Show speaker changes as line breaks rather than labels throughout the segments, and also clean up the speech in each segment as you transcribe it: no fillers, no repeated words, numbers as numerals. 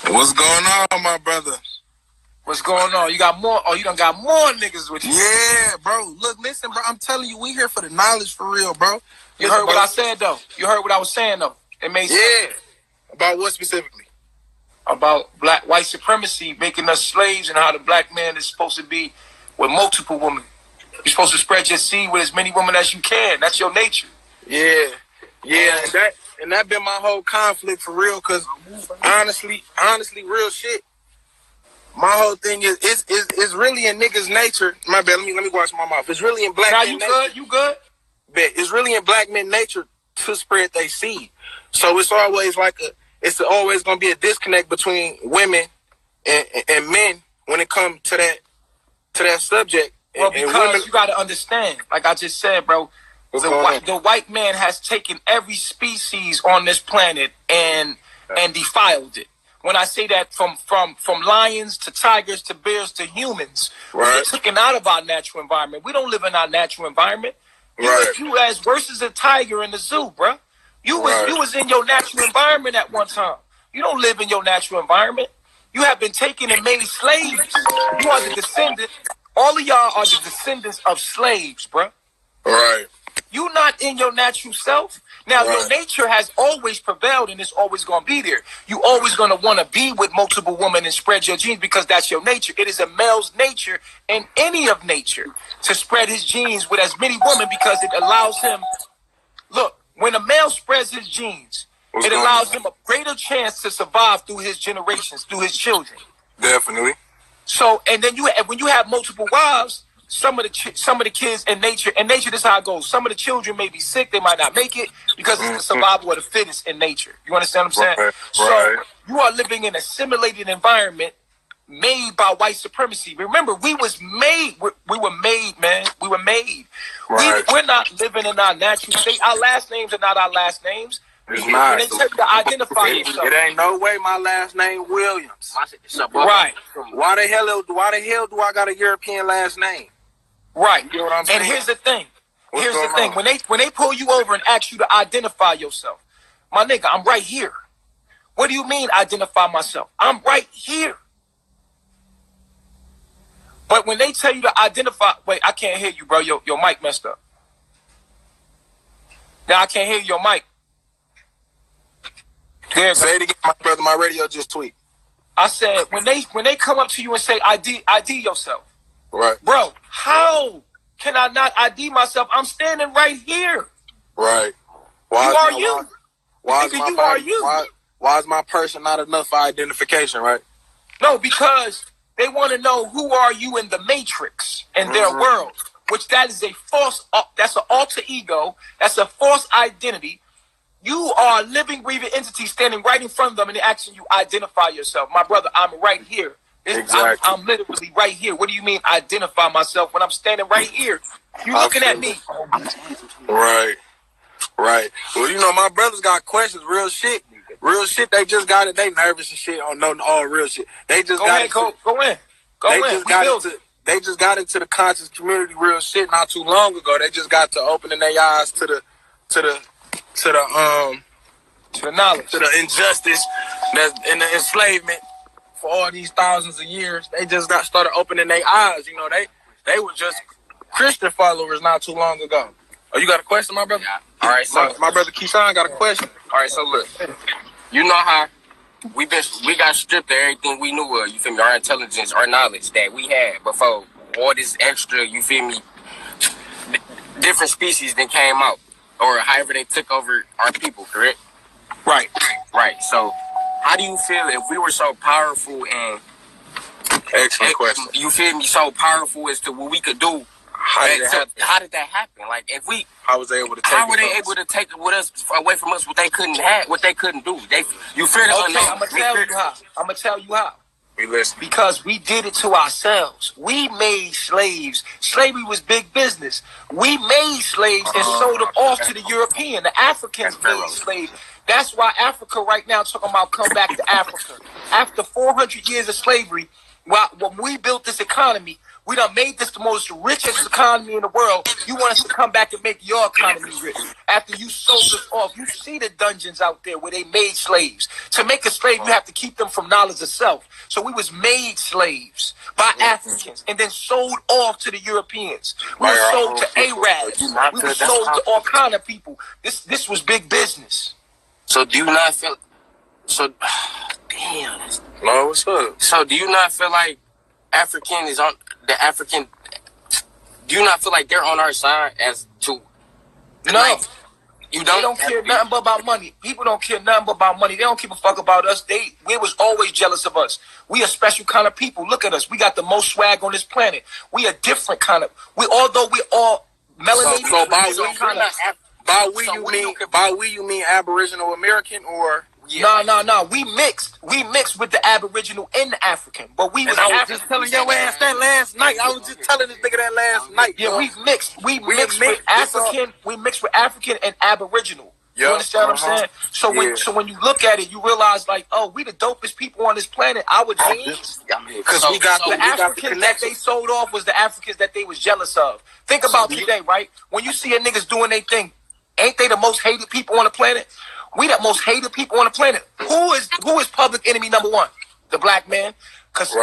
What's going on, my brother?
What's going on? You got more? Oh, you done got more niggas with you.
Yeah, bro. Look, listen, bro. I'm telling you, we here for the knowledge for real, bro.
You heard what I said, though. You heard what I was saying, though. It made sense.
Yeah. About what specifically?
About white supremacy, making us slaves, and how the black man is supposed to be with multiple women. You're supposed to spread your seed with as many women as you can. That's your nature.
Yeah. Yeah, and that been my whole conflict for real, because honestly, real shit. My whole thing is it's really in niggas' nature. My bad, let me wash my mouth. It's really in black men nature.
You good?
Bet. It's really in black men nature to spread their seed. So it's always it's always gonna be a disconnect between women and men when it comes to that subject.
Well, because women, you gotta understand, like I just said, bro, the white man has taken every species on this planet and defiled it. When I say that, from lions to tigers to bears to humans, we're taken out of our natural environment. We don't live in our natural environment. You as worse as a tiger in the zoo, bro. You was in your natural environment at one time. You don't live in your natural environment. You have been taken and made slaves. You are the descendant. All of y'all are the descendants of slaves, bro.
Right.
You not in your natural self. Now, your nature has always prevailed, and it's always going to be there. You always going to want to be with multiple women and spread your genes because that's your nature. It is a male's nature and any of nature to spread his genes with as many women because it allows him. Look, when a male spreads his genes, it allows him a greater chance to survive through his generations, through his children.
Definitely.
So, and then when you have multiple wives, some of the kids in nature, this is how it goes. Some of the children may be sick, they might not make it because it's the survival of the fittest in nature. You understand what I'm saying? So you are living in a simulated environment made by white supremacy. Remember, we were made, man. We were made. We're not living in our natural state. Our last names are not our last names.
It's not.
They tell you to identify yourself.
It ain't no way my last name Williams.
Right.
Why the hell do I got a European last name?
Right.
You know what I'm saying?
And here's the thing. When they pull you over and ask you to identify yourself, my nigga, I'm right here. What do you mean identify myself? I'm right here. But when they tell you to identify, wait, I can't hear you, bro. Your mic messed up. Now I can't hear your mic.
Say it again, my brother. My radio just tweaked.
I said when they come up to you and say ID yourself.
Right.
Bro, how can I not ID myself? I'm standing right here.
Right.
Why
is my person not enough for identification, right?
No, because they want to know who are you in the matrix and their world, which that is a false, that's an alter ego, that's a false identity. You are a living, breathing entity standing right in front of them and they're asking you identify yourself. My brother, I'm right here.
Exactly.
I'm literally right here. What do you mean identify myself when I'm standing right here? You looking at me.
Right. Well, you know, my brothers got questions, real shit. They just got it. They nervous and shit. Oh, no, all real shit. They just
go in.
They just got into the conscious community real shit not too long ago. They just got to opening their eyes to the
knowledge,
to the injustice that's in the enslavement for all these thousands of years. They just started opening their eyes. You know, they were just Christian followers not too long ago. Oh, you got a question, my brother?
Yeah. All right, so
my brother Keyshawn got a question.
All right, so look, you know how we got stripped of everything we knew of. You feel me? Our intelligence, our knowledge that we had before all this extra. You feel me? Different species then came out, or however they took over our people. Correct?
Right.
So, how do you feel if we were so powerful and
excellent question?
You feel me? So powerful as to what we could do. How did that happen? Like, if we,
how were they able to
take it with us away from us? What they couldn't do? You feel the unknown.
I'm gonna tell you how.
We listen.
Because we did it to ourselves. We made slaves. Slavery was big business. We made slaves and sold them off to the European. The Africans made slaves. That's why Africa right now talking about come back to Africa. After 400 years of slavery, Well, when we built this economy, we done made this the most richest economy in the world. You want us to come back and make your economy rich after you sold us off. You see the dungeons out there where they made slaves. To make a slave, you have to keep them from knowledge of self. So we was made slaves by Africans and then sold off to the Europeans. We were sold to Arabs. We were sold to all kind of people. This was big business.
So do you not feel? So damn.
No, what's up?
So do you not feel like African is on the African? Do you not feel like they're on our side as to?
No,
like, you don't.
They don't care nothing but about money. People don't care nothing but about money. They don't give a fuck about us. They was always jealous of us. We a special kind of people. Look at us. We got the most swag on this planet. We a different kind of. Although we all melanated.
So by we you mean Aboriginal American or?
Yeah. No. We mixed with the Aboriginal and the African. But we was
just telling your ass that last night. I was just telling this nigga that last night.
Yeah, we mixed with African. We mixed with African and Aboriginal. You understand what I'm saying? So when you look at it, you realize like, oh, we the dopest people on this planet. Our genes,
because we got
the Africans that they sold off was the Africans that they was jealous of. Think about today, right? When you see a niggas doing their thing, ain't they the most hated people on the planet? We the most hated people on the planet. Who is public enemy number one? The black man. Because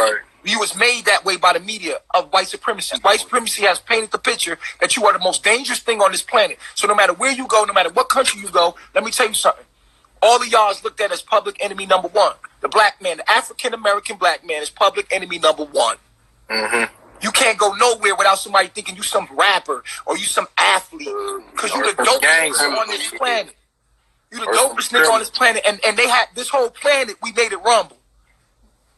you was made that way by the media of white supremacy. White supremacy has painted the picture that you are the most dangerous thing on this planet. So no matter where you go, no matter what country you go, let me tell you something. All of y'all is looked at as public enemy number one. The black man, the African-American black man is public enemy number one.
Mm-hmm.
You can't go nowhere without somebody thinking you some rapper or you some athlete. Because you the dopest on this planet. You the dopest nigga on this planet, and they had this whole planet. We made it rumble,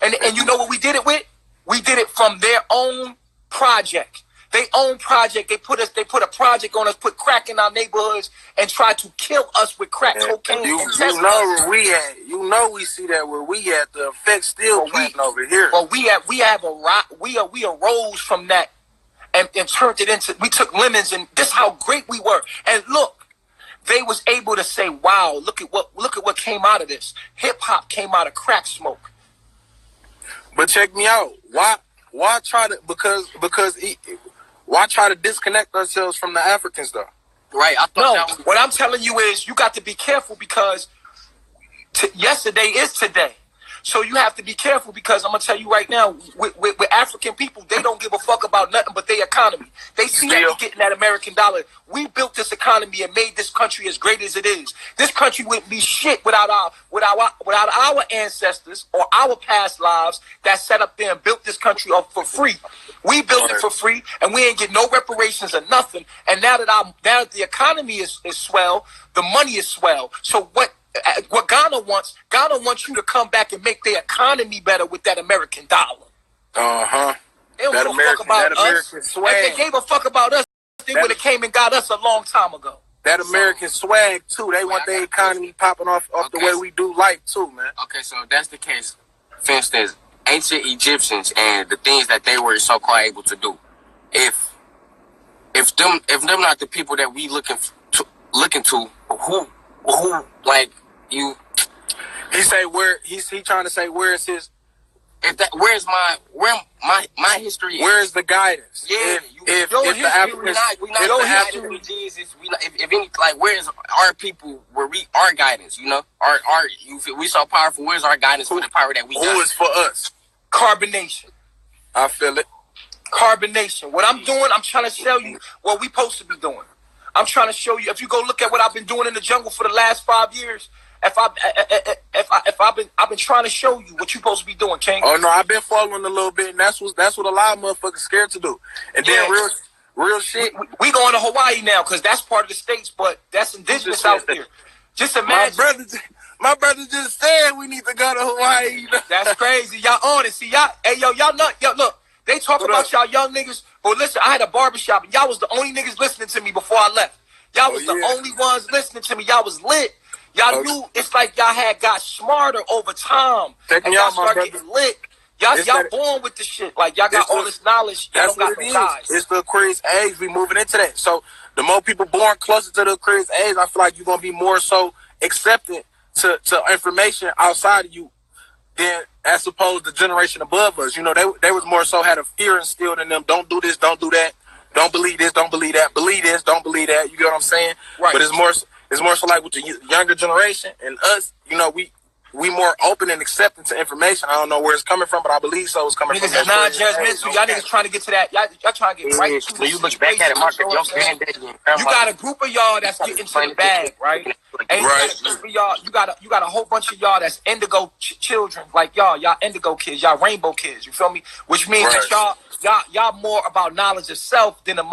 and you know what we did it with? We did it from their own project. They own project. They put a project on us, put crack in our neighborhoods, and try to kill us with crack cocaine.
You know where we at. You know we see that where we at. The effect still planting over here.
Well, we arose from that and turned it into. We took lemons, and this is how great we were. And look. They was able to say, "Wow, look at what came out of this. Hip hop came out of crack smoke."
But check me out. Why try to why try to disconnect ourselves from the Africans though?
Right.
What I'm telling you is you got to be careful because yesterday is today. So you have to be careful because I'm gonna tell you right now, with African people, they don't give a fuck about nothing but their economy. They see that we getting that American dollar. We built this economy and made this country as great as it is. This country wouldn't be shit without our ancestors or our past lives that sat up there and built this country up for free. We built it for free, and we ain't get no reparations or nothing. And now that the economy is swell, the money is swell. So what Ghana wants you to come back and make their economy better with that American dollar. They don't give a fuck about us. If they gave a fuck about us, they would have came and got us a long time ago.
That American swag too. They want their economy popping off the way we do life too, man.
Okay, so if that's the case, for instance, ancient Egyptians and the things that they were so-called able to do. If them not the people that we looking to, who like you?
He say where he's trying to say where is his?
Where's my history?
Where's the guidance?
Yeah,
if the Africans,
if any, like, where's our people? Where our guidance? You know, we so powerful. Where's our guidance for the power that we got?
Who is for us?
Carbonation.
I feel it.
Carbonation. What I'm doing, I'm trying to tell you what we supposed to be doing. I'm trying to show you. If you go look at what I've been doing in the jungle for the last 5 years, I've been trying to show you what you're supposed to be doing, King.
Oh no, I've been following a little bit, and that's what a lot of motherfuckers scared to do. And then real shit.
We going to Hawaii now because that's part of the states, but that's indigenous out there. Just imagine.
My brother just said we need to go to Hawaii. You know?
That's crazy. Y'all on it. See y'all. Hey y'all not. Yo, look. They talk about y'all young niggas. But listen, I had a barbershop, and y'all was the only niggas listening to me before I left. Y'all was the only ones listening to me. Y'all was lit. Y'all knew it's like y'all had got smarter over time. And y'all started getting lit. Y'all born with the shit. Like, y'all got all this knowledge. Y'all don't got no size.
It's the Aquarius age. We moving into that. So the more people born closer to the Aquarius age, I feel like you're going to be more so accepted to information outside of you than as opposed to the generation above us. You know, they was more so had a fear instilled in them. Don't do this, don't do that. Don't believe this, don't believe that. Believe this, don't believe that. You get what I'm saying?
Right.
But it's more so like with the younger generation and us, you know, we more open and accepting to information. I don't know where it's coming from, but I believe so. It's coming
niggas
from
is non-judgmental. Y'all niggas trying to get to that. Y'all trying to get right to
so you look back at it, Mark.
You got a group of y'all that's getting to the bag, right? And
right.
You got a group of y'all. You got a whole bunch of y'all that's indigo children, like y'all indigo kids, y'all rainbow kids. You feel me? Which means that y'all more about knowledge of self than the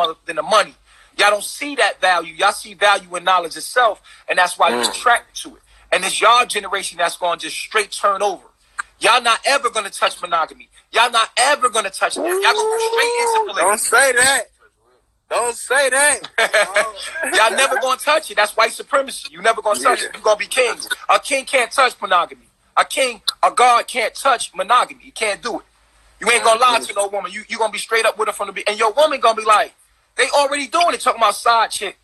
money. Y'all don't see that value. Y'all see value in knowledge of self, and that's why you're attracted to it. And it's y'all generation that's going to just straight turn over. Y'all not ever going to touch monogamy. Y'all not ever going to touch that. Y'all going to go straight into polygamy.
Don't say that. Don't say that.
Y'all never going to touch it. That's white supremacy. You never going to touch it. You're going to be kings. A king can't touch monogamy. A god can't touch monogamy. You can't do it. You ain't going to lie to no woman. You going to be straight up with her from the beginning. And your woman going to be like, they already doing it, talking about side chick.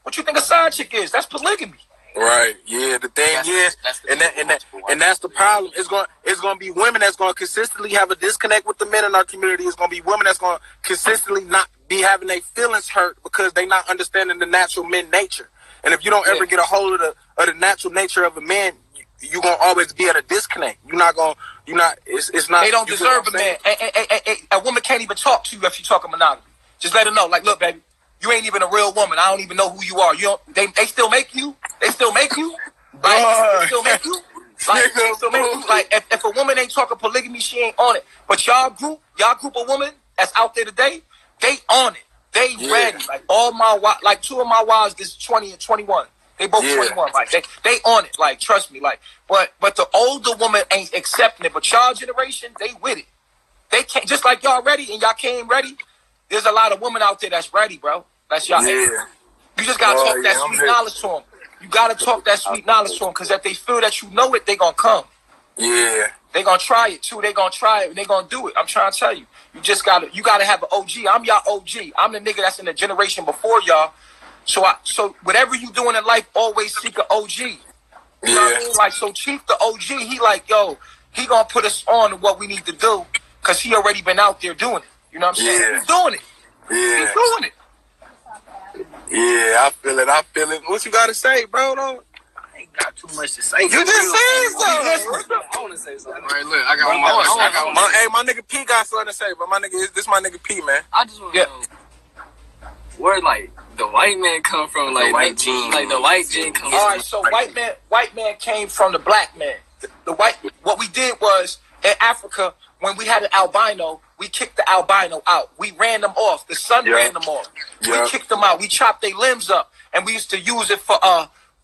What you think a side chick is? That's polygamy.
Right. Yeah. The thing is, and that's the problem. It's going to be women that's going to consistently have a disconnect with the men in our community. It's going to be women that's going to consistently not be having their feelings hurt because they not understanding the natural men nature. And if you don't ever get a hold of the natural nature of a man, you're going to always be at a disconnect. It's not.
They don't deserve a man. A woman can't even talk to you if you talking monogamy. Just let her know, like, look, baby, you ain't even a real woman. I don't even know who you are. They still make you? They still make you? Like, they still make you? Like, they still make you? Like, if a woman ain't talking polygamy, she ain't on it. But y'all group of women that's out there today, they on it. They ready. Like, like two of my wives is 20 and 21. They both 21. Like, they on it. Like, trust me. Like, but the older woman ain't accepting it. But y'all generation, they with it. They can't, just like y'all ready and y'all came ready. There's a lot of women out there that's ready, bro. That's y'all. Yeah. You just gotta talk that sweet knowledge to them. You gotta talk that sweet knowledge to them, because if they feel that you know it, they gonna come.
Yeah.
They gonna try it too. They gonna try it and they gonna do it. I'm trying to tell you. You gotta have an OG. I'm y'all OG. I'm the nigga that's in the generation before y'all. So whatever you doing in life, always seek an OG. You know what I mean? Like, so Chief the OG, he like, yo, he gonna put us on to what we need to do, because he already been out there doing it. You know what I'm saying?
Yeah.
He's doing it.
Yeah.
He's doing it.
Yeah, I feel it. What you gotta say, bro? Though?
I ain't got too much to say.
You just said something.
I want to say something. All right, look, I got
my nigga P got something to say, but this my nigga P, man.
I just want to know where, like, the white man come from, like, the white gene. Like, the white gene comes from.
All right, so white man came from the black man. What we did was, in Africa, when we had an albino, we kicked the albino out. We ran them off. The sun ran them off. We kicked them out. We chopped their limbs up, and we used to use it for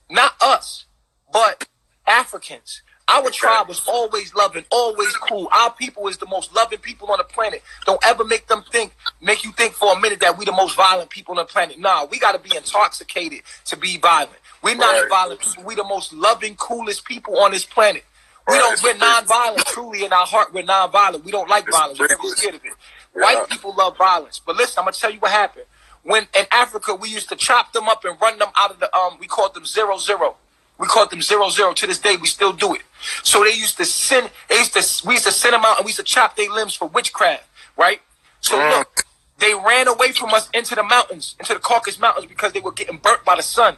not us, but Africans. Our tribe was always loving, always cool. Our people is the most loving people on the planet. Don't ever make you think for a minute that we the most violent people on the planet. Nah, we got to be intoxicated to be violent. We're not violent people. We the most loving, coolest people on this planet. We're non-violent. Truly, in our heart, we're non-violent. We don't like violence. We're scared of it. White people love violence. But listen, I'm going to tell you what happened. When in Africa, we used to chop them up and run them out of the, we called them 0-0. We called them 0-0. To this day, we still do it. So we used to send them out, and we used to chop their limbs for witchcraft, right? So look, they ran away from us into the mountains, into the Caucasus Mountains, because they were getting burnt by the sun.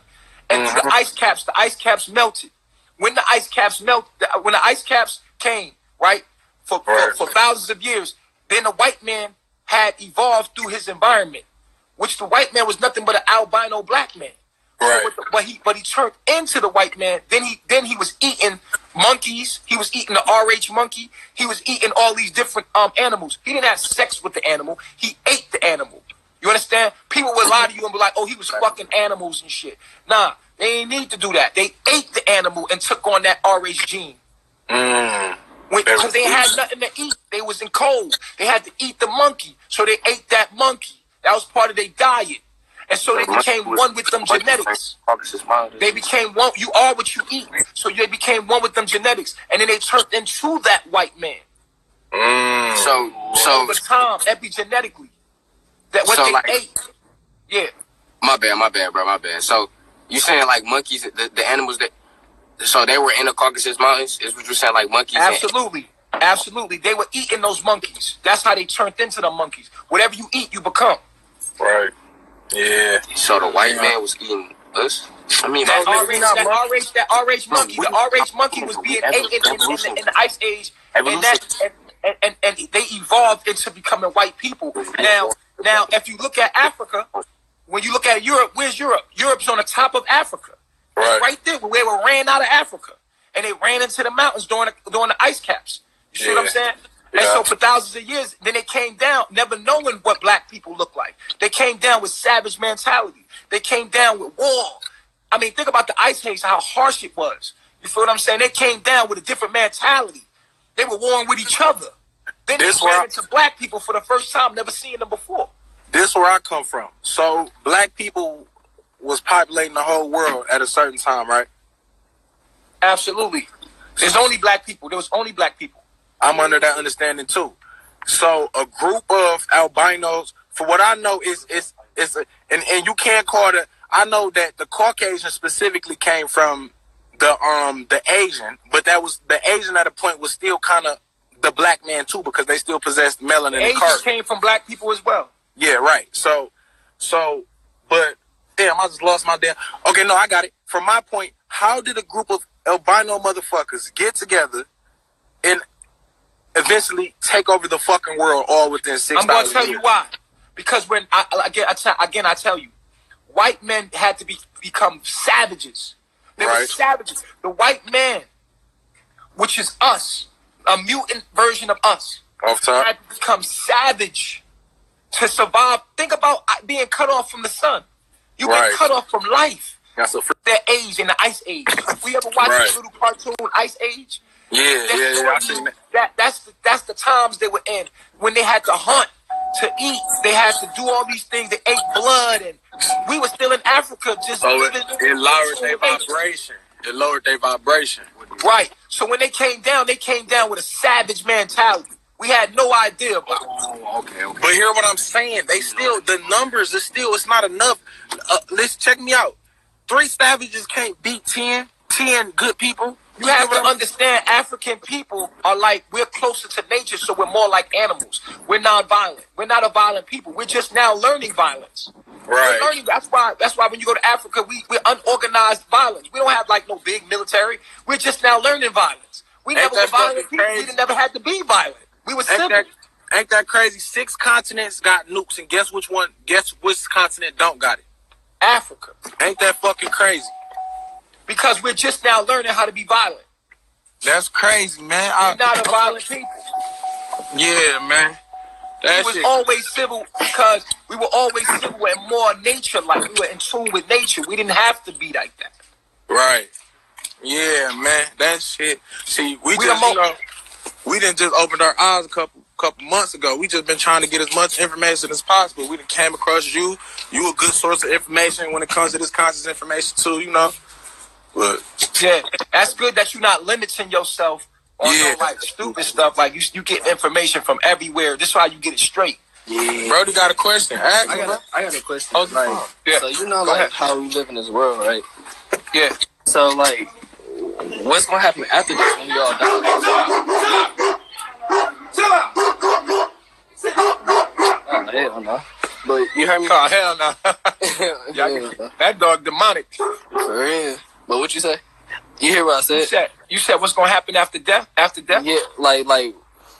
And through the ice caps melted. When the ice caps came, right, for thousands of years, then the white man had evolved through his environment, which the white man was nothing but an albino black man.
Right.
So but he turned into the white man. Then he was eating monkeys. He was eating the RH monkey. He was eating all these different animals. He didn't have sex with the animal. He ate the animal. You understand? People would lie to you and be like, oh, he was fucking animals and shit. Nah. They ain't need to do that. They ate the animal and took on that RH gene. Because they had nothing to eat. They was in cold. They had to eat the monkey. So they ate that monkey. That was part of their diet. And so they became one with them genetics. They became one. You are what you eat. So they became one with them genetics. And then they turned into that white man.
So
over time, epigenetically. That what they ate. Yeah.
My bad, bro. My bad. So you saying like monkeys, the animals that So they were in the Caucasus Mountains, is what you're saying, like monkeys?
Absolutely. Absolutely. They were eating those monkeys. That's how they turned into the monkeys. Whatever you eat, you become.
Right. Yeah.
So the white man was eating us? I mean,
that RH monkey, the RH monkey was being ate in the Ice Age, and they evolved into becoming white people. Now, if you look at Africa, when you look at Europe, where's Europe? Europe's on the top of Africa. Right there, where we ran out of Africa, and they ran into the mountains during the ice caps. You see what I'm saying? Yeah. And so for thousands of years, then they came down, never knowing what black people look like. They came down with savage mentality. They came down with war. I mean, think about the Ice Age, how harsh it was. You feel what I'm saying? They came down with a different mentality. They were warring with each other. Then they ran into black people for the first time, never seen them before.
This is where I come from. So black people was populating the whole world at a certain time, right?
Absolutely. There's only black people. There was only black people.
I'm under that understanding too. So a group of albinos, for what I know, and you can't call it. I know that the Caucasian specifically came from the Asian, but that was the Asian at a point was still kind of the black man too, because they still possessed melanin.
Asians came from black people as well.
Yeah, right. So, but damn, I just lost my damn. Okay, no, I got it. From my point, how did a group of albino motherfuckers get together and eventually take over the fucking world all within 6 hours?
I'm going to tell you why. Because when I tell you, white men had to become savages. They were savages. The white man, which is us, a mutant version of us, had to become savage to survive. Think about being cut off from the sun. You've been cut off from life.
That's
that age in the Ice Age. We ever watched this little cartoon, Ice Age?
Yeah. I seen that.
That's the times they were in when they had to hunt, to eat. They had to do all these things. They ate blood, and we were still in Africa. Just
it lowered their vibration. It lowered their vibration.
Right. So when they came down with a savage mentality. We had no idea about it.
Oh, okay. But hear what I'm saying. They still, the numbers are still, it's not enough. Let's check me out. 3 savages can't beat 10 good people.
You have to understand, African people are like, we're closer to nature, so we're more like animals. We're non-violent. We're not a violent people. We're just now learning violence.
Right.
We're learning, that's why when you go to Africa, we're unorganized violence. We don't have like no big military. We're just now learning violence. We never were violent people. We never had to be violent. We were civil.
Ain't that crazy? 6 continents got nukes, and guess which continent don't got it?
Africa.
Ain't that fucking crazy?
Because we're just now learning how to be violent.
That's crazy, man.
We're not a violent people.
Yeah, man.
We was always civil because we were always civil and more nature-like. We were in tune with nature. We didn't have to be like that.
Right. Yeah, man. That shit. See, we didn't just opened our eyes a couple months ago. We just been trying to get as much information as possible. We done came across you. You a good source of information when it comes to this conscious information too, you know. But
yeah, that's good that you're not limiting yourself on no like stupid stuff. Like you get information from everywhere. This is why you get it straight.
Yeah. Brody got a question.
I got a question.
Oh,
so you know like how we live in this world, right?
Yeah.
So like what's gonna happen after this when we all die? Oh hell no. But you heard me?
Oh hell no.
Yeah.
That dog demonic.
For real. But what you say? You hear what I said?
You said what's gonna happen after death? After death?
Yeah, like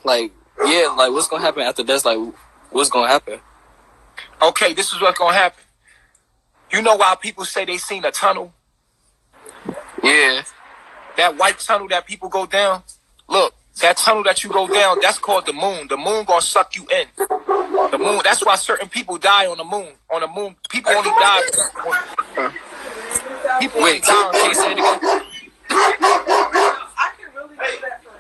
what's gonna happen after death? Like what's gonna happen?
Okay, this is what's gonna happen. You know why people say they seen a tunnel?
Yeah.
That white tunnel that people go down. Look, that tunnel that you go down, that's called the moon. The moon gonna suck you in. The moon. That's why certain people die on the moon. On the moon, people only die. People
wait, can you say it again?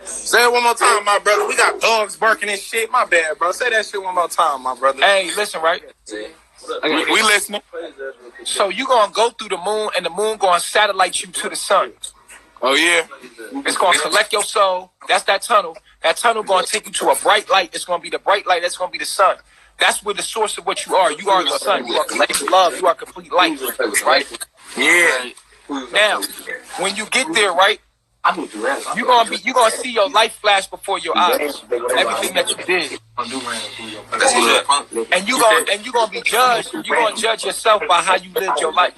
Say it one more time, my brother. We got dogs barking and shit. My bad, bro. Say that shit one more time, my brother.
Hey, listen, right?
We listening.
So you gonna go through the moon, and the moon gonna satellite you to the sun.
Oh yeah.
It's gonna collect your soul. That's that tunnel. That tunnel gonna take you to a bright light. It's gonna be the bright light. That's gonna be the sun. That's where the source of what you are. You are the sun. You are complete love. You are complete light. Right?
Yeah.
Now, when you get there, right, you gonna see your life flash before your eyes. Everything that you did, and you gonna be judged. You gonna judge yourself by how you lived your life.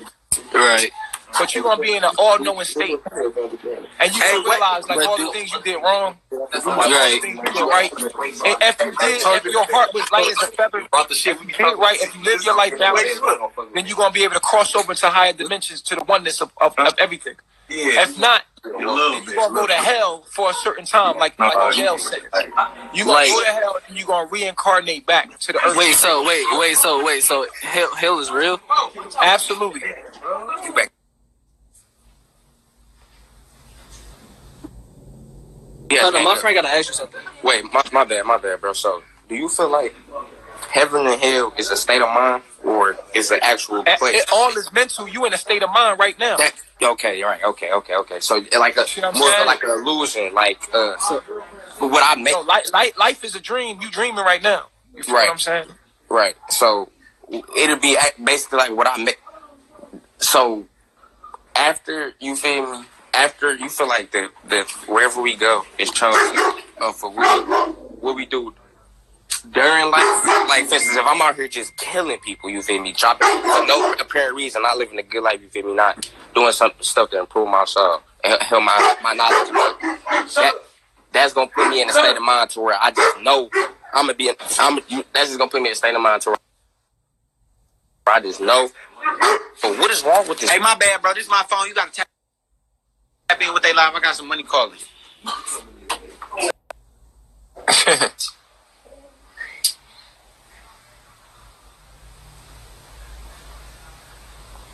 Right.
But you're gonna be in an all-knowing state, and you can realize like all the things you did wrong, all the things you did right. And if your heart was light as a feather, if you did right, if you live your life that way, then you're gonna be able to cross over to higher dimensions, to the oneness of everything. If not, then you're gonna go to hell for a certain time, like a jail sentence. You're gonna go to hell and you're gonna reincarnate back to the earth.
Wait, so hell is real?
Absolutely.
Yeah, no, my friend gotta ask you something.
Wait, my bad, bro. So, do you feel like heaven and hell is a state of mind, or is an actual place?
It all is mental. You in a state of mind right now.
Okay, right. Okay. So, like more like an illusion, like what I make.
No, life is a dream. You dreaming right now. You feel what I'm saying?
Right. So, it'll be basically like what I make. So, after you feel me. After you feel like that wherever we go is chosen for what we do during life. Like, for instance, if I'm out here just killing people, you feel me, dropping for no apparent reason, not living a good life, you feel me, not doing some stuff to improve myself and help my knowledge. That's gonna put me in a state of mind to where I just know that's just gonna put me in a state of mind to where I just know. But what is wrong with this?
Hey, my bad, bro. This is my phone. You gotta tap in with they live. I got some money calling.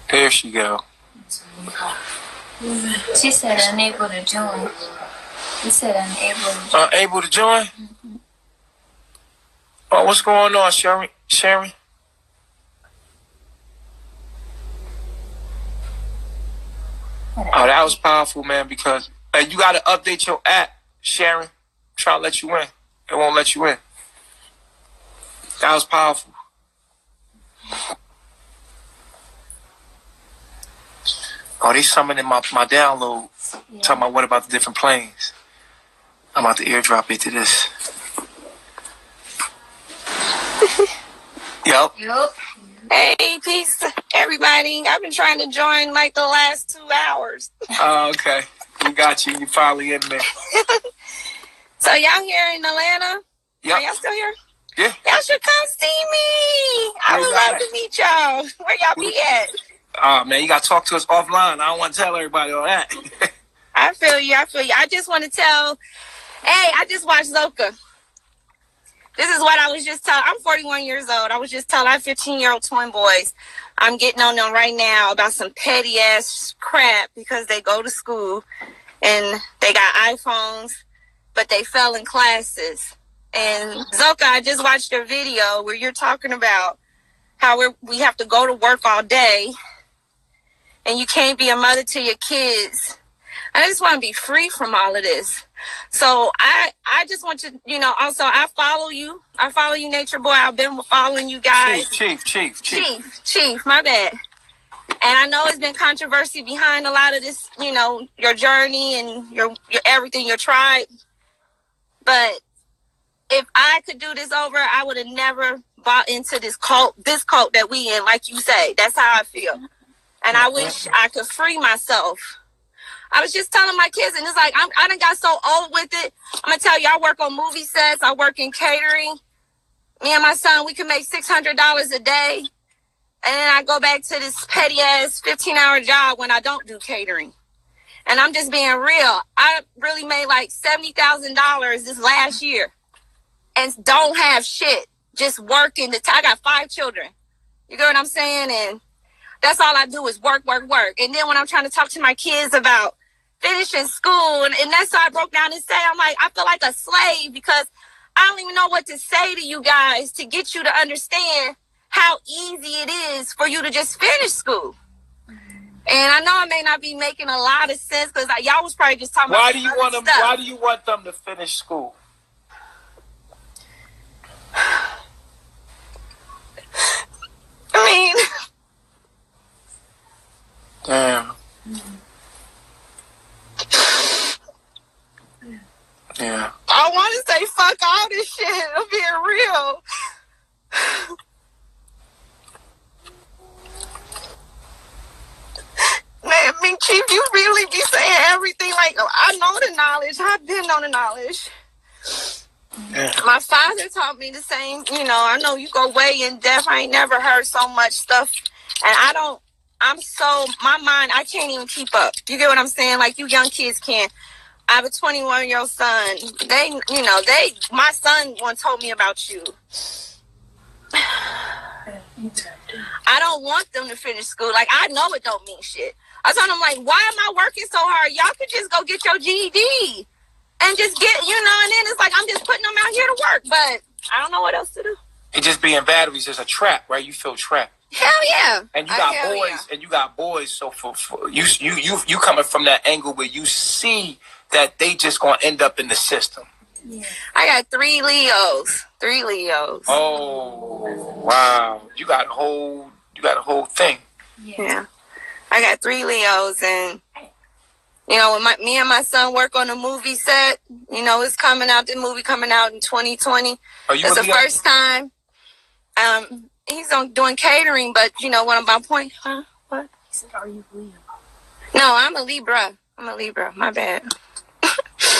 There she go.
She said unable to join. She said unable to join.
Unable to join? Mm-hmm. Oh, what's going on, Sharon? Oh, that was powerful, man, because you got to update your app, Sharon. Try to let you in. It won't let you in. That was powerful. Oh, they summoning my download. Yeah. Talking about what about the different planes. I'm about to airdrop it to this. Yup.
Hey, peace, everybody. I've been trying to join like the last 2 hours.
Oh, okay. We got you. You finally in there.
So y'all here in Atlanta?
Yep.
Are y'all still here?
Yeah.
Y'all should come see me. I would love to meet y'all. Where y'all be at?
Oh, man, you got to talk to us offline. I don't want to tell everybody all that.
I feel you. I just want to tell, hey, I just watched Zoka. This is what I was just telling. I'm 41 years old. I was just telling, I have 15-year-old twin boys. I'm getting on them right now about some petty-ass crap because they go to school and they got iPhones, but they fell in classes. And Zoka, I just watched your video where you're talking about how we have to go to work all day and you can't be a mother to your kids. I just want to be free from all of this. So I just want to, also I follow you, NatureBoy. I've been following you guys. Chief, my bad. And I know it's been controversy behind a lot of this, your journey and your everything, your tribe. But if I could do this over, I would have never bought into this cult that we in, like you say. That's how I feel. And I wish I could free myself. I was just telling my kids, and it's like, I done got so old with it. I'm going to tell you, I work on movie sets. I work in catering. Me and my son, we can make $600 a day. And then I go back to this petty-ass 15-hour job when I don't do catering. And I'm just being real. I really made like $70,000 this last year. And don't have shit. Just working. I got 5 children. You get what I'm saying? And that's all I do is work. And then when I'm trying to talk to my kids about finishing school, and that's how I broke down and say, I'm like, I feel like a slave because I don't even know what to say to you guys to get you to understand how easy it is for you to just finish school. And I know I may not be making a lot of sense because y'all was probably just talking about
Why do you want them to finish school?
I mean...
Damn. Yeah.
I want to say fuck all this shit. I'm being real. Man, I mean, Chief, you really be saying everything. Like, I know the knowledge. I've been on the knowledge.
Yeah.
My father taught me the same. You know, I know you go way in depth. I ain't never heard so much stuff. And my mind, I can't even keep up. You get what I'm saying? Like, you young kids can. I have a 21-year-old son. My son once told me about you. I don't want them to finish school. Like, I know it don't mean shit. I told him, like, why am I working so hard? Y'all could just go get your GED and just get, and then it's like, I'm just putting them out here to work. But I don't know what else to do.
It just being batteries is a trap, right? You feel trapped.
Hell yeah.
And you got boys, so for you coming from that angle where you see that they just gonna end up in the system.
Yeah. I got 3 Leos. 3 Leos.
Oh wow. You got a whole thing.
Yeah. I got 3 Leos, and when me and my son work on a movie set, it's coming out, the movie coming out in 2020. It's the first time. He's doing catering, but what my point? Huh? What? He said, "Are you Leo?" No, I'm a Libra. My bad.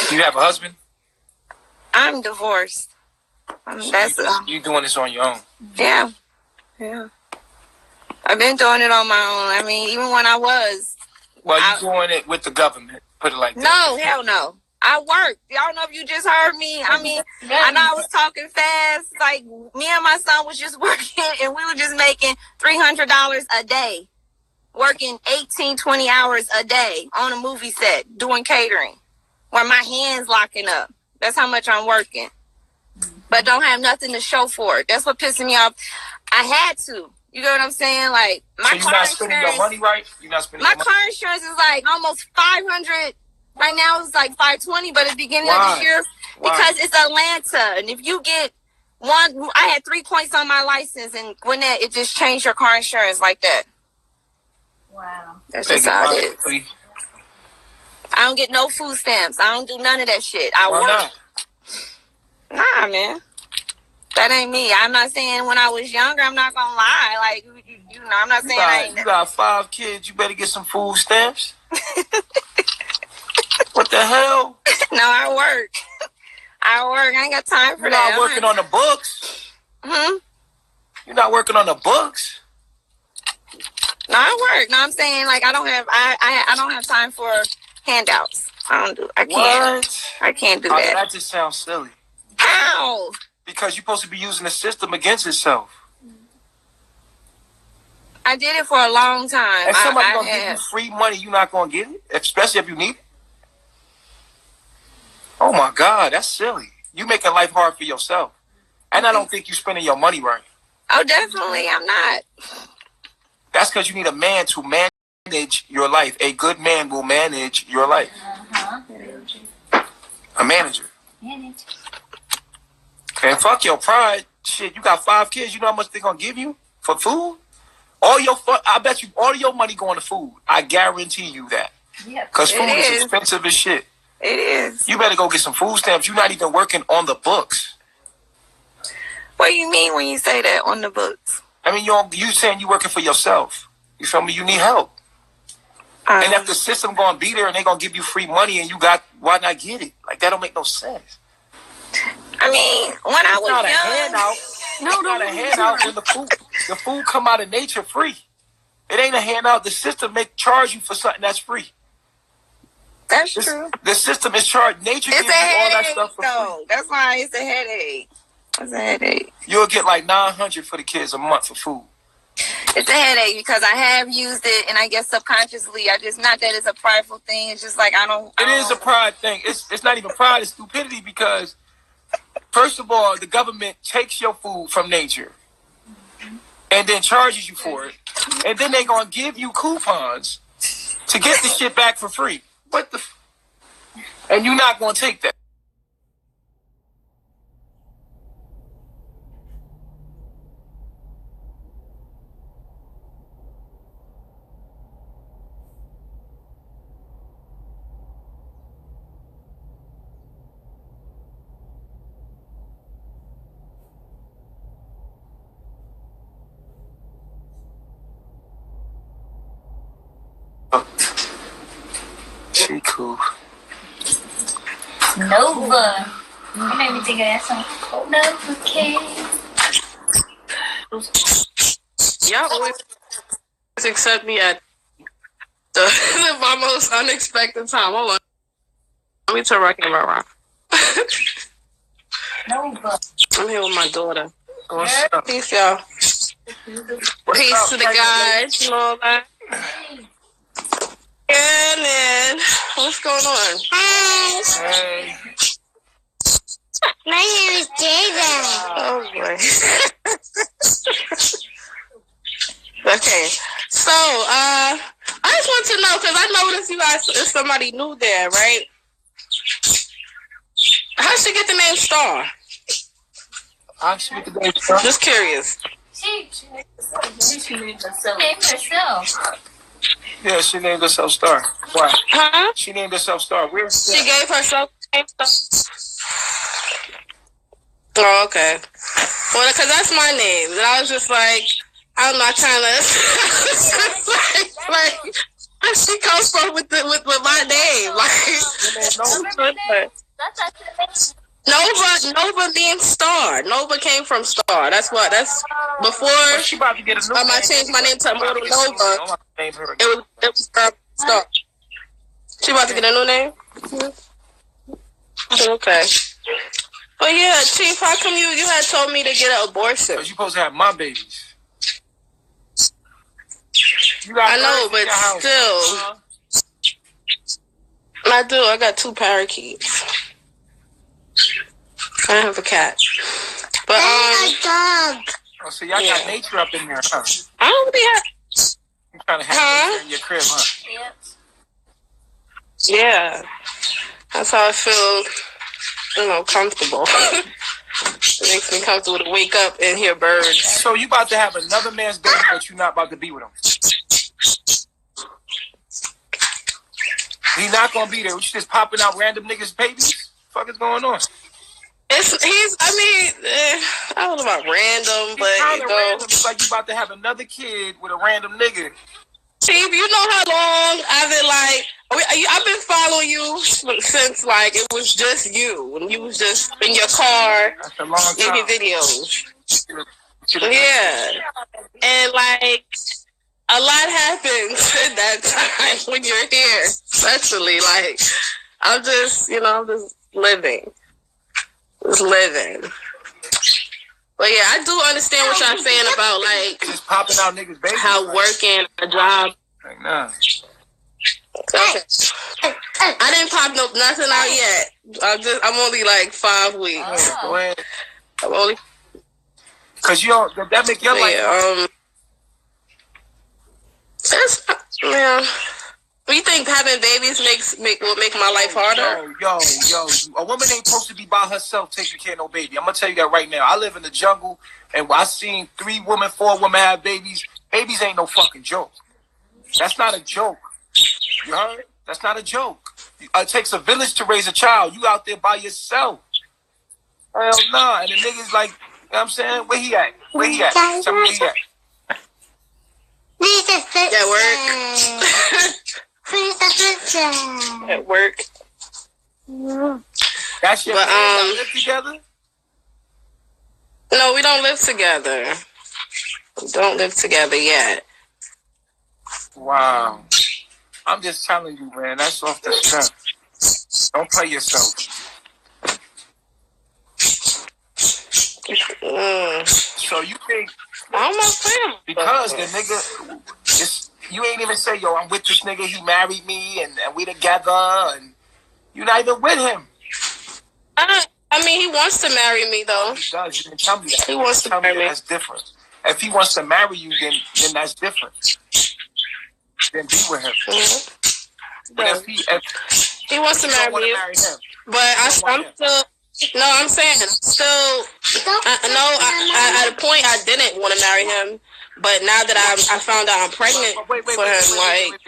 Do you have a husband?
I'm divorced.
You doing this on your own?
Yeah. I've been doing it on my own. I mean, even when I was.
Well, you doing it with the government? Put it like that.
No, hell no. I work. Y'all know if you just heard me. I mean, I know I was talking fast. Like, me and my son was just working, and we were just making $300 a day. Working 18, 20 hours a day on a movie set, doing catering. Where my hands locking up. That's how much I'm working. But don't have nothing to show for it. That's what pissing me off. I had to. You get what I'm saying? Like, my
you're not spending your money right? You're not spending
my car insurance is like almost $500. Right now it's like $520, but at the beginning of this year, because it's Atlanta. And if you get I had 3 points on my license, and when it just changed your car insurance like that. Wow. That's just how it is. I don't get no food stamps. I don't do none of that shit.
Why
not? Nah, man. That ain't me. I'm not saying when I was younger, I'm not gonna lie. Like, I'm not saying I ain't.
You got 5 kids, you better get some food stamps. What the hell?
No, I work. I ain't got time for that.
You're not working on the books. You're not working on the books.
No, I work. No, I'm saying, like, I don't have time for handouts. I can't.
What?
I can't do that.
That just sounds silly.
How?
Because you're supposed to be using the system against itself.
I did it for a long time.
If somebody's going to give you free money, you're not going to get it? Especially if you need it? Oh, my God. That's silly. You're making life hard for yourself. And I don't think you're spending your money right.
Oh, definitely. I'm not.
That's because you need a man to manage your life. A good man will manage your life. A manager. And fuck your pride. Shit, you got 5 kids. You know how much they're going to give you for food? I bet you all your money going to food. I guarantee you that. Because food is expensive as shit.
It is.
You better go get some food stamps. You're not even working on the books.
What do you mean when you say that, on the books?
I mean, you saying you working for yourself. You feel me? You need help. And if the system going to be there and they going to give you free money and why not get it? Like, that don't make no sense.
I mean, when I was young.
It's not a handout when the food come out of nature free. It ain't a handout. The system charge you for something that's free.
That's true.
The system is charged. Nature gives you all that stuff for free.
That's why it's a headache. It's a headache.
You'll get like $900 for the kids a month for food.
It's a headache because I have used it, and I guess subconsciously, not that it's a prideful thing. It's just like It
is a pride thing. It's not even pride. It's stupidity because, first of all, the government takes your food from nature and then charges you for it, and then they gonna give you coupons to get the shit back for free. And you're not gonna take that. She cool.
Nova. You made me think of that song. Nova King.
Y'all always accept me at the most unexpected time. Hold on. Let me turn my camera around.
Nova.
I'm here with my daughter.
What's up?
Peace, y'all.
What's
Peace
up,
to the guys and all that. And then, what's going on?
Hi.
Hey.
My name is Jada.
Oh, boy. Okay. So, I just want to know, because I noticed you guys is somebody new there, right? How'd she get the name Star? Just curious.
She named herself.
Yeah, she named herself Star. Why?
Huh?
She named herself Star. Where's
She gave herself the name Star. Oh, okay. Well, because that's my name. And I was just like, I'm not trying to. like, she comes from with my name. Like, Nova means star. Nova came from star. That's before
she about to get a new
I changed my name to Immortal Nova. It was Star. She about to get a new name? Okay. But yeah, Chief, how come you had told me to get an abortion?
Because you're supposed to have my babies.
I know, but still. I do. I got 2 parakeets. I have a cat. But
dog.
Oh, so y'all got nature up in there, huh?
I don't really have.
You trying to have nature in your crib, huh?
Yep.
Yeah, that's how I feel. Comfortable. It makes me comfortable to wake up and hear birds.
So you about to have another man's baby, but you're not about to be with him. He's not gonna be there. You just popping out random niggas' babies. What the fuck is going on?
I don't know about random, but
random. It's like you about to have another kid with a random nigga.
Chief, you know how long I've been I've been following you since it was just you when you was just in your car making videos. Yeah, and a lot happens in that time when you're here, especially I'm just living. Just living. But yeah, I do understand what y'all saying about
just popping out niggas' babies.
How working a job.
Nah.
Okay. I didn't pop nothing out yet. I'm only 5 weeks.
Go ahead.
I'm only.
Cause that make your life.
That's you think having babies will make my life harder?
Yo. A woman ain't supposed to be by herself taking care of no baby. I'm gonna tell you that right now. I live in the jungle, and I seen 3 women, 4 women have babies. Babies ain't no fucking joke. That's not a joke. You heard? That's not a joke. It takes a village to raise a child. You out there by yourself. Hell nah. And the nigga's you know what I'm saying? Where he at? Tell me where he at.
At work.
That's your man. Y'all live together?
No, we don't live together. We don't live together yet.
Wow. I'm just telling you, man. That's off the strength. Don't play yourself. So you think because the nigga, you ain't even say, yo, I'm with this nigga, he married me, and we together, and you're not even with him.
He wants to marry me, though.
He does. You didn't tell me that.
He wants to marry me.
That's different. If he wants to marry you, then that's different. Then be with him. Mm-hmm. But if
he wants to marry me, I'm saying, at a point I didn't want to marry him, but now that I found out I'm pregnant for him,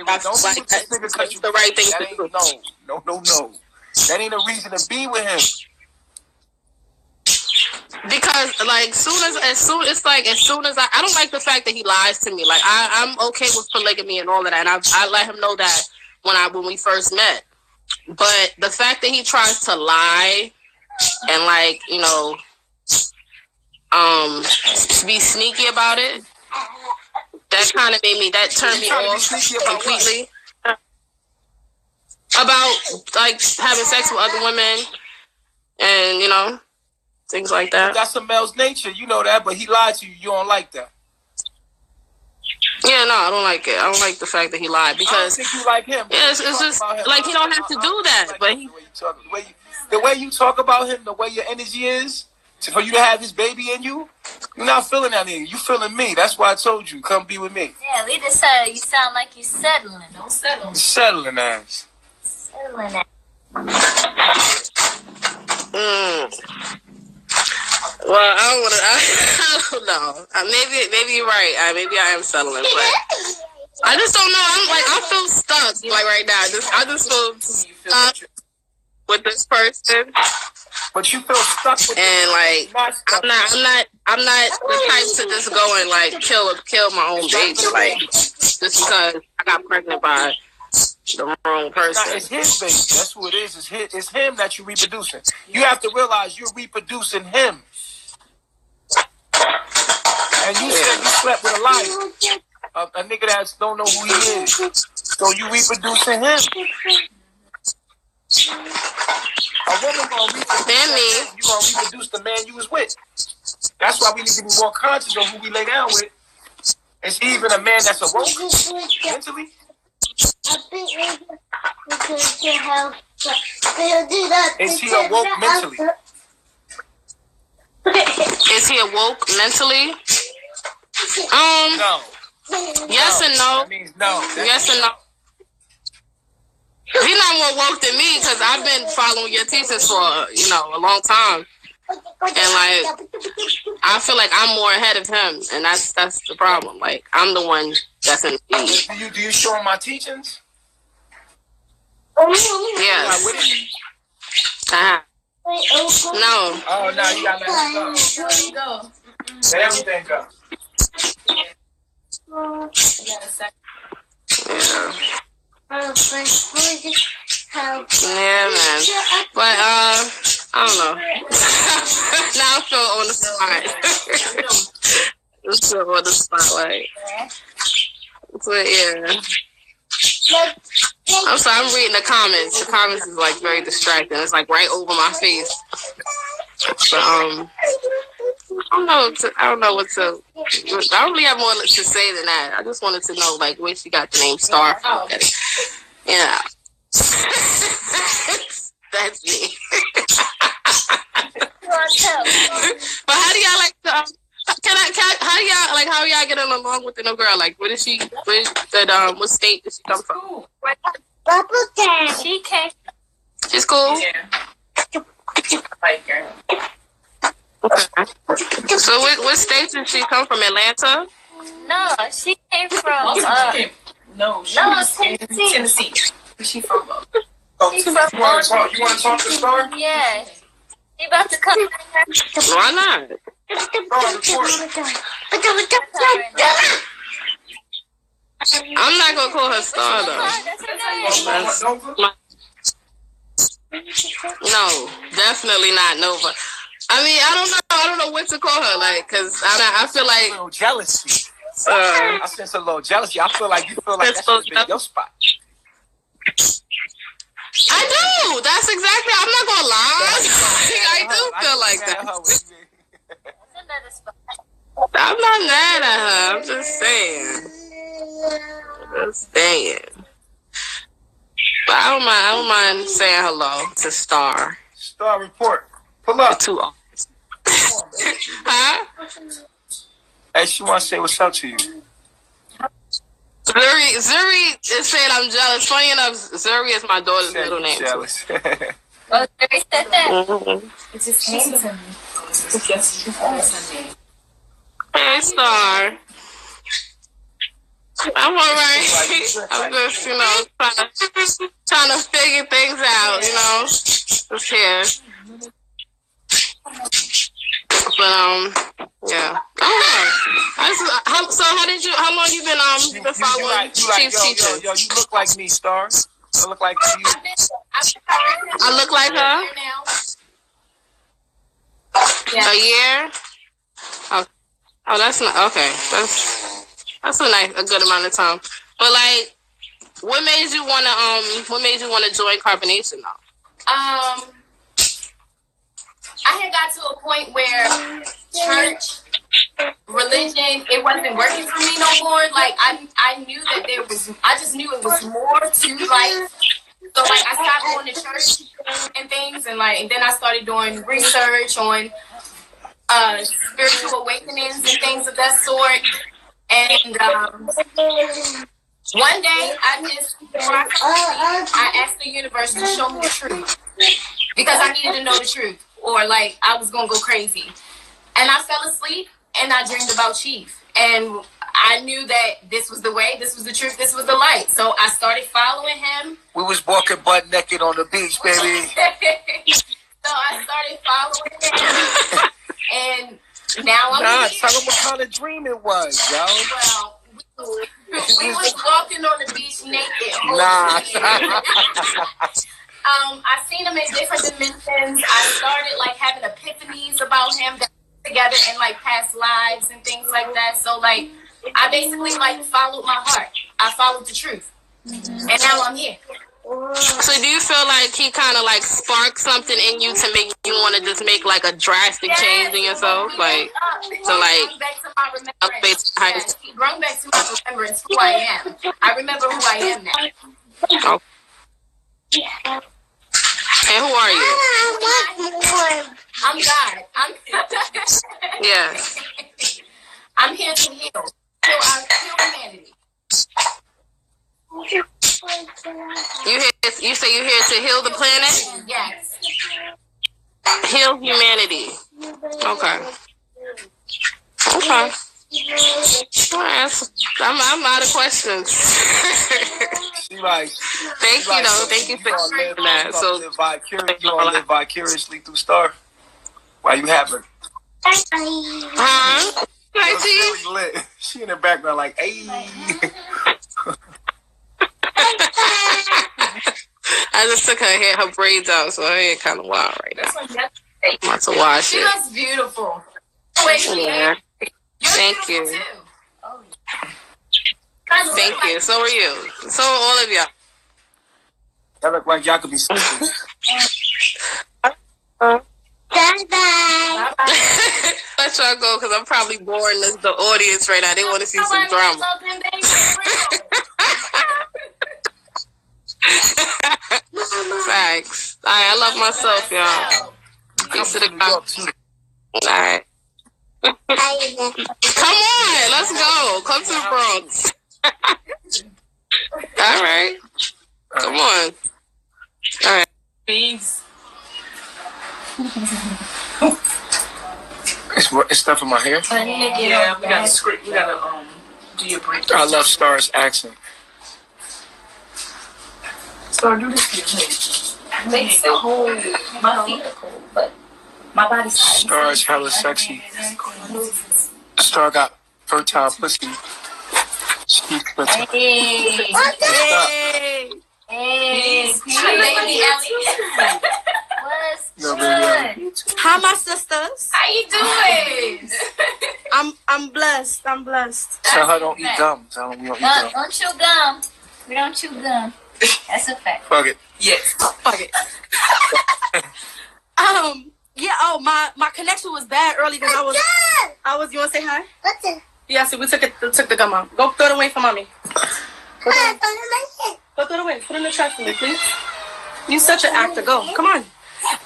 that's the right thing to do.
No. That ain't a reason to be with him.
Because as soon as I don't like the fact that he lies to me. I'm okay with polygamy and all of that, and I let him know that when we first met. But the fact that he tries to lie and like, you know, be sneaky about it, that kind of that turned me off completely. About like having sex with other women and, you know, things like that.
That's a male's nature, you know that, but he lied to you. You don't like that.
Yeah, no, I don't like it. I don't like the fact that he lied because
I don't think you like him.
Yeah, it's just like he don't have to do that. But
the way you talk about him, the way your energy is, for you to have his baby in you, you're not feeling that in you. You feeling me. That's why I told you, come be with me.
Yeah, we decided you sound like you're settling. Don't settle.
You're settling ass.
Settling ass.
Well, I don't know. Maybe you're right. Maybe I am settling, but I just don't know. I feel stuck like right now. I just feel stuck with this person.
But you feel stuck with
and like I'm not the type to just go and like kill my own baby like just because I got pregnant by the wrong person.
It's his baby. That's who it is. It's him that you're reproducing. You have to realize you're reproducing him. And you said you slept with a liar. A nigga that don't know who he is. So you reproducing him. A woman gonna reproduce the man you was with. That's why we need to be more conscious of who we lay down with. Is he even a man that's awoke mentally? Is he awoke mentally?
Is he awoke mentally?
No.
Yes and no.
That means no.
Yes and no. He's not more woke than me because I've been following your teachings for, a long time. And, like, I feel like I'm more ahead of him. And that's the problem. Like, I'm the one that's in the lead.
Do you show him my teachings?
Yes. Uh-huh. No.
Oh, no, you gotta let him go. Let everything go.
Yeah, man. But I don't know. Now I feel on the spot. Just feel on the spotlight. But yeah. I'm sorry, I'm reading the comments. The comments is like very distracting. It's like right over my face. But I don't know what to. I don't really have more to say than that. I just wanted to know like where she got the name Star from. Yeah. That's me. But how do y'all like to? How y'all getting along with the new girl? Like, what what state did she come from?
She came.
She's cool.
Yeah. Like her.
Okay. So what state did she come from? Atlanta?
No, she came from. Tennessee. Where's she from? She's from
you want to talk to Star?
Yeah. She about to come.
Why not? I'm not gonna call her Star though. No, definitely not Nova. I mean, I don't know what to call her, like, cause I feel like
a little jealousy. I sense a little jealousy. I feel like you feel like that's your spot.
I do. That's exactly. I'm not gonna lie. I do feel like that. I'm not mad at her. I'm just saying. But I don't mind saying hello to Star.
Star report. Pull up.
Huh?
Hey, she want to say what's up to you.
Zuri is saying I'm jealous. Funny enough, Zuri is my daughter's middle name.
Jealous.
Oh, Zuri said that?
Mm-hmm.
It just came to me.
Hey, Star. I'm alright. I'm just, trying to figure things out, Just here. But, yeah. So how long you been following Chief's teachers?
Yo, you look like me, Star. I look like you.
I look like her?
Yeah.
A year? Oh, that's not okay. That's a good amount of time. But like, what made you wanna join Carbonation though?
I had got to a point where church, religion, it wasn't working for me no more. Like I knew that I just knew it was more to life. So like I stopped going to church and things, and then I started doing research on spiritual awakenings and things of that sort. And one day I asked the universe to show me the truth because I needed to know the truth, or like I was gonna go crazy. And I fell asleep and I dreamed about Chief, and I knew that this was the way, this was the truth, this was the light. So I started following him.
We was walking butt naked on the beach, baby.
So I started following him, and now I'm here.
Tell them what kind of dream it was, yo.
Well, we was walking on the beach naked. I seen him in different dimensions. I started like having epiphanies about him that together in like past lives and things like that. So like I basically like followed my heart. I followed the truth. And now I'm here.
So do you feel like he kind of like sparked something in you to make you want to just make like a drastic change in yourself? Like, so like,
He brought back to my remembrance who I am. I remember who I am now.
Okay. And who are you?
I'm God.
Yeah.
I'm here to heal. Heal humanity.
You say you're here to heal the planet?
Yes.
Heal humanity. Okay. Okay. All right. I'm out of questions. Thank you, though. Thank you for that. So
live vicariously through Star. Why you have her?
Huh?
She in the background like, hey.
I just took her braids out, so her hair kind of wild right now. I'm about to wash it.
She looks beautiful.
Yeah. Thank you. Thank you. So are you. So are all of y'all.
Y'all look like y'all could be sisters.
Bye-bye. Let y'all go because I'm probably boring the audience right now. They want to see some drama. Thanks. All right, I love myself, y'all. Peace to the God. All right. Come on, let's go. Come to the Bronx. All right. Come on. All right.
Peace.
It's stuff in my hair.
Yeah, we got a script. We gotta do your break.
I love Star's accent.
Star, do this. Makes the whole my feet are cold, but my body's
Star's hella sexy. Star got fertile pussy. She's fertile.
Hey. Hey. Baby Ellie.
No, baby.
Hi, my sisters.
How you doing?
I'm blessed. I'm blessed.
Tell her don't eat gum. Tell her we don't eat gum.
Don't chew gum. We don't chew gum. That's a fact.
Fuck it.
Yes.
Fuck it. Yeah. Oh, my connection was bad early because I was. You want to say hi?
What's it?
Yeah. So we took the gum out. Go throw it away for mommy. Go throw it away. Put it in the trash for me, please. You such an actor. Go. Come on.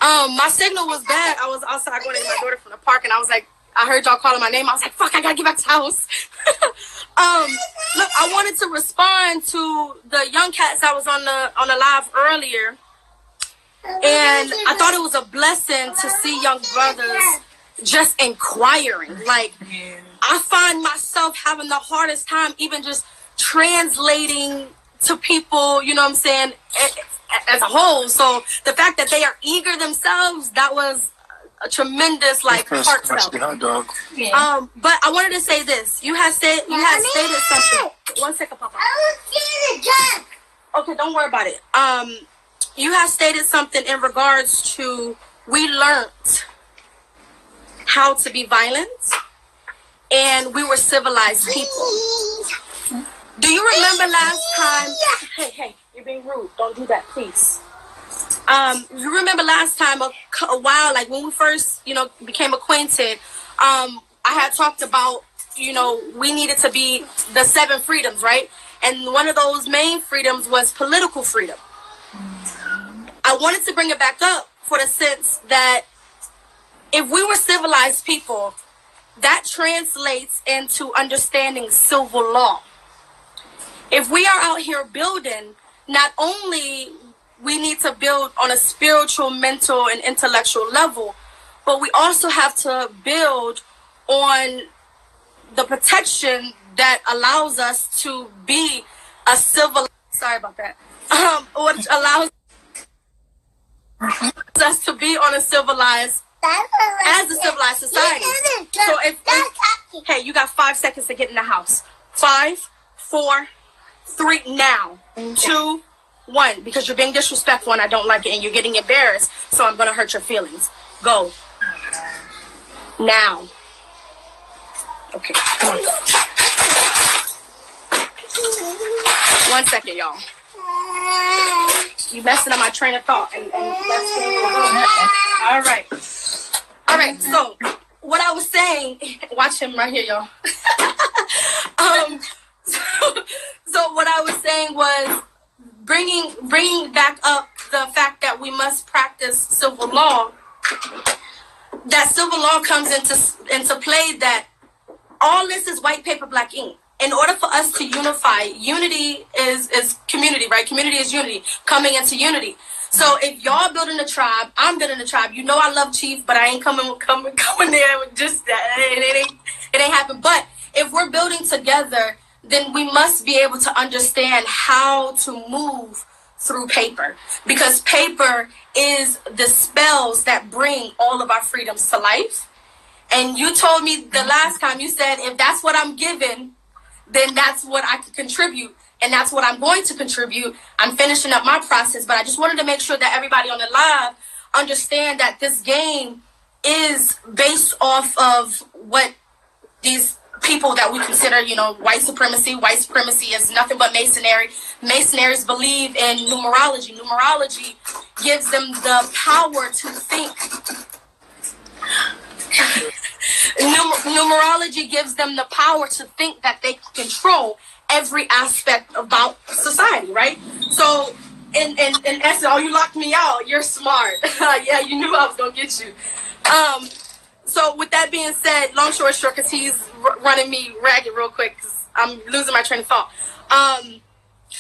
My signal was bad. I was outside going to get my daughter from the park, and I was like, I heard y'all calling my name. I was like, fuck, I gotta get back to the house. Look, I wanted to respond to the young cats that was on the live earlier, and I thought it was a blessing to see young brothers just inquiring. Like, I find myself having the hardest time even just translating to people, you know what I'm saying, as a whole. So the fact that they are eager themselves, that was a tremendous heartfelt. But I wanted to say this. You had stated something. 1 second, Papa. Okay, don't worry about it. You have stated something in regards to we learned how to be violent and we were civilized people. Do you remember last time? Hey, you're being rude. Don't do that, please. You remember last time a while, like when we first, became acquainted, I had talked about, we needed to be the 7 freedoms, right? And one of those main freedoms was political freedom. I wanted to bring it back up for the sense that if we were civilized people, that translates into understanding civil law. If we are out here building, not only we need to build on a spiritual, mental, and intellectual level, but we also have to build on the protection that allows us to be a civil. Sorry about that. Which allows us to be on a civilized, as a civilized society. So hey, you got 5 seconds to get in the house. 5, 4, 3, now. 2, 1, because you're being disrespectful and I don't like it and you're getting embarrassed, so I'm gonna hurt your feelings. Go. Now. Okay, come on. 1 second, y'all. You messing up my train of thought, and that's all right. All right. So, what I was saying, watch him right here, y'all. So what I was saying was bringing back up the fact that we must practice civil law. That civil law comes into play. That all this is white paper, black ink. In order for us to unify, unity is community, right? Community is unity, coming into unity. So if y'all building a tribe, I'm building a tribe. You know I love Chief, but I ain't coming there with just that. It ain't happen. But if we're building together, then we must be able to understand how to move through paper. Because paper is the spells that bring all of our freedoms to life. And you told me the last time, you said, if that's what I'm given, then that's what I could contribute. And that's what I'm going to contribute. I'm finishing up my process, but I just wanted to make sure that everybody on the live understand that this game is based off of what these people that we consider, white supremacy. White supremacy is nothing but masonry. Masonries believe in numerology. Numerology gives them the power to think. Numerology gives them the power to think that they can control every aspect about society, right? So, in essence, oh, you locked me out. You're smart. Yeah, you knew I was gonna get you. So, with that being said, long story short, because he's running me ragged real quick, because I'm losing my train of thought.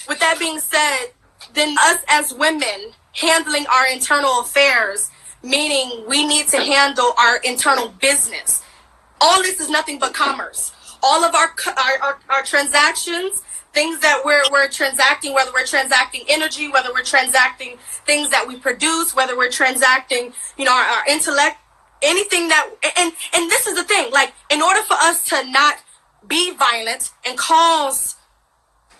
With that being said, then us as women handling our internal affairs, meaning we need to handle our internal business. All this is nothing but commerce. All of our transactions, things that we're transacting, whether we're transacting energy, whether we're transacting things that we produce, whether we're transacting, our intellect, anything that, and this is the thing, like, in order for us to not be violent and cause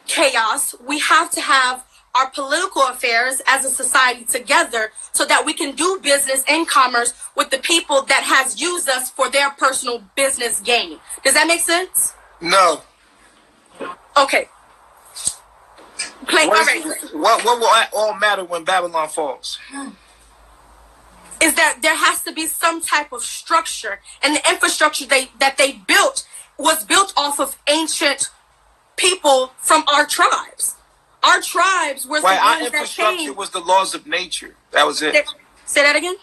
chaos, we have to have our political affairs as a society together so that we can do business and commerce with the people that has used us for their personal business gain. Does that make sense?
No.
Okay.
What will all matter when Babylon falls?
Is that there has to be some type of structure, and the infrastructure that they built was built off of ancient people from our tribes. Our tribes were the ones that came. Our
infrastructure was the laws of nature. That was it.
Say that again?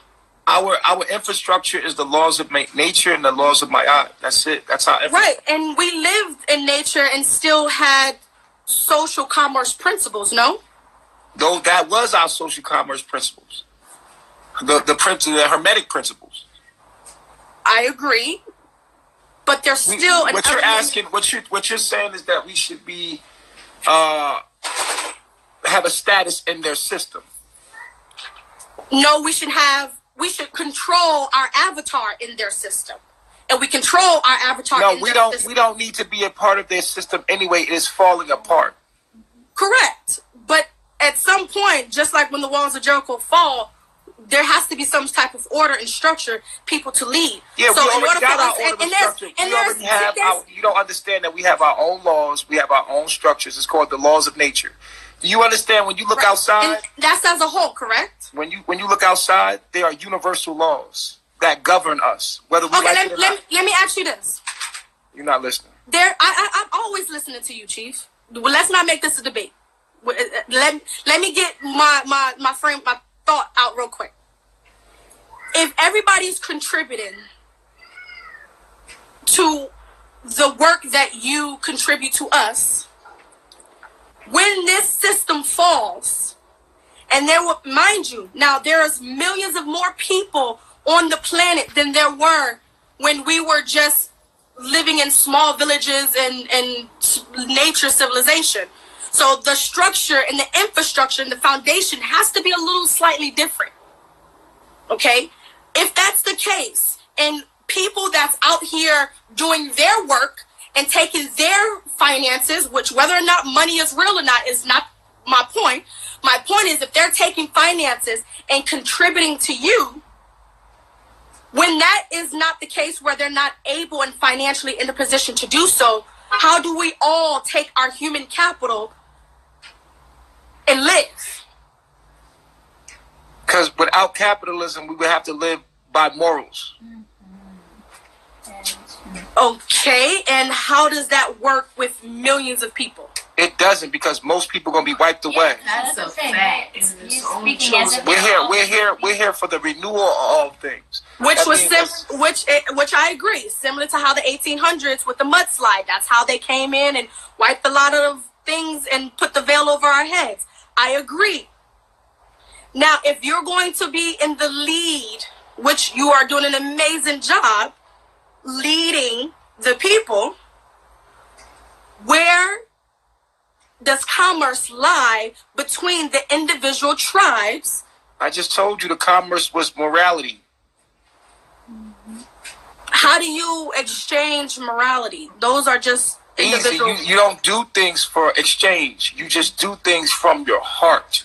Our infrastructure is the laws of nature and the laws of Ma'at. That's it. That's our
right. And we lived in nature and still had social commerce principles, no?
Though that was our social commerce principles. The Hermetic principles.
I agree. But there's still
what you're saying is that we should be have a status in their system.
No, we should control our avatar in their system. And we control our avatar in their system.
We don't need to be a part of their system anyway. It is falling apart.
Correct. But at some point, just like when the walls of Jericho fall, there has to be some type of order and structure, people to lead.
Yeah,
so
we already got our order and structure. You don't understand that we have our own laws, we have our own structures. It's called the laws of nature. Do you understand when you look outside?
And that's as a whole, correct?
When you look outside, there are universal laws that govern us, whether we like it or not.
Let me ask you this.
You're not listening.
I'm always listening to you, Chief. Well, let's not make this a debate. Let me get my thought out real quick. If everybody's contributing to the work that you contribute to us, when this system falls, and mind you, now there's millions of more people on the planet than there were when we were just living in small villages and nature civilization. So the structure and the infrastructure and the foundation has to be a little slightly different. Okay? If that's the case, and people that's out here doing their work and taking their finances, which whether or not money is real or not is not my point. My point is if they're taking finances and contributing to you, when that is not the case where they're not able and financially in a position to do so, how do we all take our human capital and live?
Because without capitalism, we would have to live by morals.
Okay, and how does that work with millions of people?
It doesn't, because most people are going to be wiped away.
That's a fact.
We're here for the renewal of all things.
Which I agree. Similar to how the 1800s with the mudslide. That's how they came in and wiped a lot of things and put the veil over our heads. I agree. Now, if you're going to be in the lead, which you are doing an amazing job leading the people, where does commerce lie between the individual tribes?
I just told you the commerce was morality.
How do you exchange morality? Those are just individual.
Easy. You don't do things for exchange. You just do things from your heart.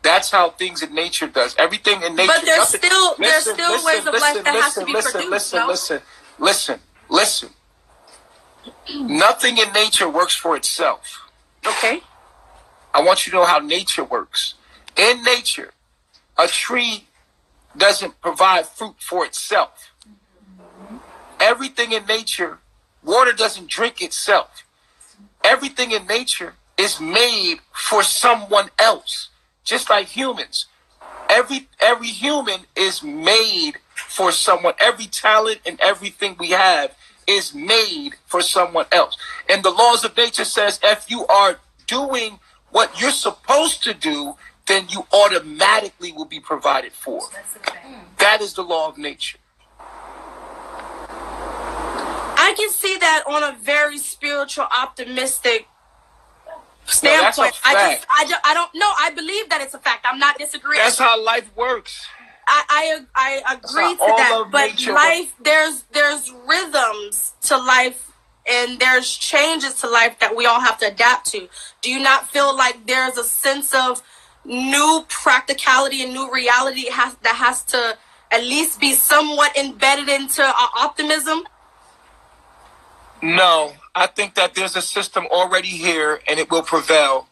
That's how things in nature does. Everything in nature.
But there's still ways of life that has to be produced.
Listen. Nothing in nature works for itself.
Okay.
I want you to know how nature works. In nature, a tree doesn't provide fruit for itself. Everything in nature, water doesn't drink itself. Everything in nature is made for someone else. Just like humans. Every human is made for someone. Every talent and everything we have is made for someone else. And the laws of nature says if you are doing what you're supposed to do, then you automatically will be provided for. That is the law of nature.
I can see that on a very spiritual, optimistic standpoint. I don't know. I believe that it's a fact. I'm not disagreeing.
That's how life works.
I agree to that. But life, there's rhythms to life, and there's changes to life that we all have to adapt to. Do you not feel like there's a sense of new practicality and new reality that has to at least be somewhat embedded into our optimism?
No, I think that there's a system already here, and it will prevail,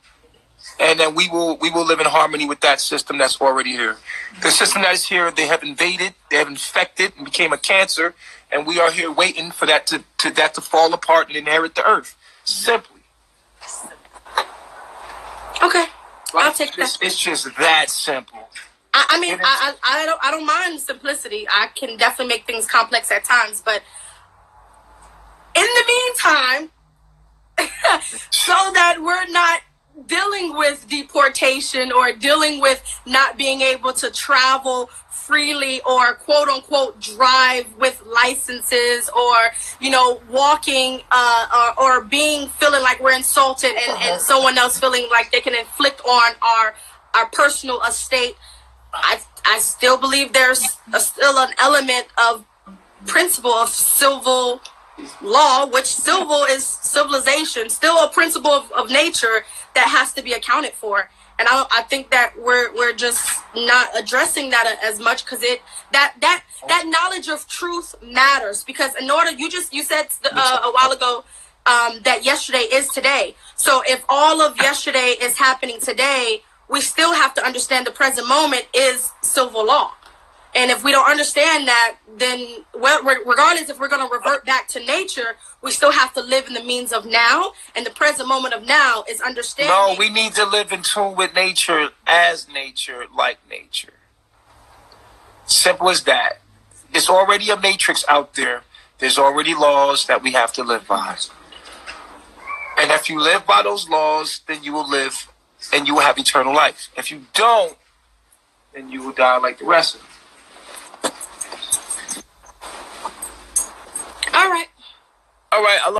and then we will live in harmony with that system that's already here. The system that is here, they have invaded, they have infected, and became a cancer, and we are here waiting for that to fall apart and inherit the earth. Simply.
Okay, I'll take that.
It's just that simple.
I don't mind simplicity. I can definitely make things complex at times, but in the meantime, so that we're not dealing with deportation or dealing with not being able to travel freely or quote unquote drive with licenses or, walking or feeling like we're insulted and someone else feeling like they can inflict on our personal estate. I still believe there's still an element of principle of civil law, which civil is civilization, still a principle of nature that has to be accounted for. And I think that we're just not addressing that as much because that knowledge of truth matters, because in order you said a while ago that yesterday is today. So if all of yesterday is happening today, we still have to understand the present moment is civil law. And if we don't understand that, then regardless if we're going to revert back to nature, we still have to live in the means of now. And the present moment of now is understanding.
No, we need to live in tune with nature, as nature, like nature. Simple as that. There's already a matrix out there. There's already laws that we have to live by. And if you live by those laws, then you will live and you will have eternal life. If you don't, then you will die like the rest of them.
All right.
All right.